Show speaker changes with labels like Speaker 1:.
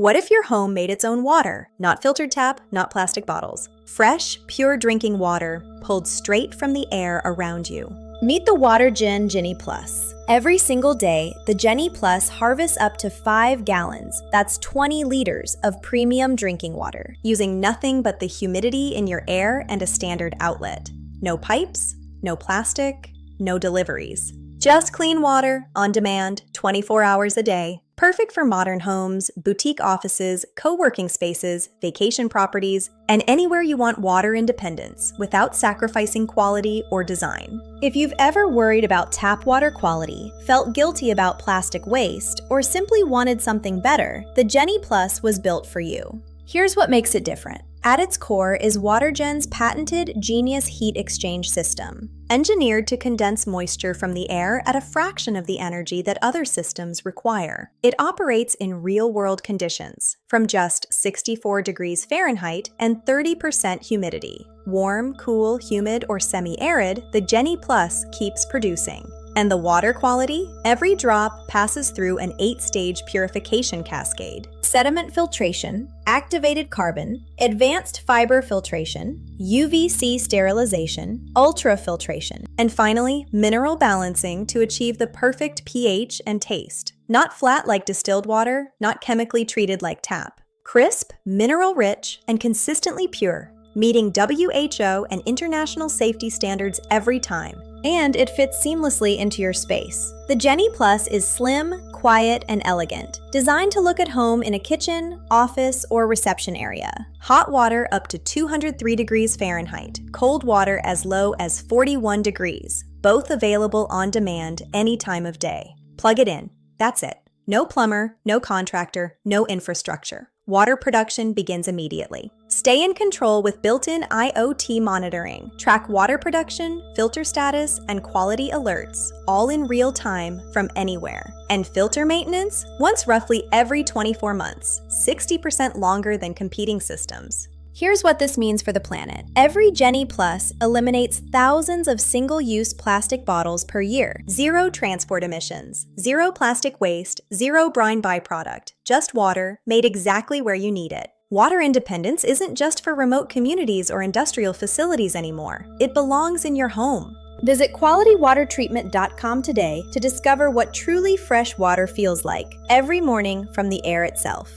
Speaker 1: What if your home made its own water? Not filtered tap, not plastic bottles. Fresh, pure drinking water pulled straight from the air around you. Meet the WaterGen Genny Plus. Every single day, the Genny Plus harvests up to 5 gallons, that's 20 liters of premium drinking water, using nothing but the humidity in your air and a standard outlet. No pipes, no plastic, no deliveries. Just clean water, on demand, 24 hours a day. Perfect for modern homes, boutique offices, co-working spaces, vacation properties, and anywhere you want water independence without sacrificing quality or design. If you've ever worried about tap water quality, felt guilty about plastic waste, or simply wanted something better, the Genny Plus was built for you. Here's what makes it different. At its core is WaterGen's patented Genius Heat Exchange system, engineered to condense moisture from the air at a fraction of the energy that other systems require. It operates in real-world conditions, from just 64 degrees Fahrenheit and 30% humidity. Warm, cool, humid, or semi-arid, the Genny Plus keeps producing. And the water quality? Every drop passes through an 8-stage purification cascade. Sediment filtration, activated carbon, advanced fiber filtration, UVC sterilization, ultrafiltration, and finally, mineral balancing to achieve the perfect pH and taste. Not flat like distilled water, not chemically treated like tap. Crisp, mineral-rich, and consistently pure, meeting WHO and international safety standards every time. And it fits seamlessly into your space. The Genny Plus is slim, quiet, and elegant, designed to look at home in a kitchen, office, or reception area. Hot water up to 203 degrees Fahrenheit, cold water as low as 41 degrees, both available on demand any time of day. Plug it in. That's it. No plumber, no contractor, no infrastructure. Water production begins immediately. Stay in control with built-in IoT monitoring. Track water production, filter status, and quality alerts, all in real time from anywhere. And filter maintenance? Once roughly every 24 months, 60% longer than competing systems. Here's what this means for the planet. Every Genny Plus eliminates thousands of single-use plastic bottles per year. 0 transport emissions, 0 plastic waste, 0 brine byproduct, just water made exactly where you need it. Water independence isn't just for remote communities or industrial facilities anymore. It belongs in your home. Visit qualitywatertreatment.com today to discover what truly fresh water feels like every morning from the air itself.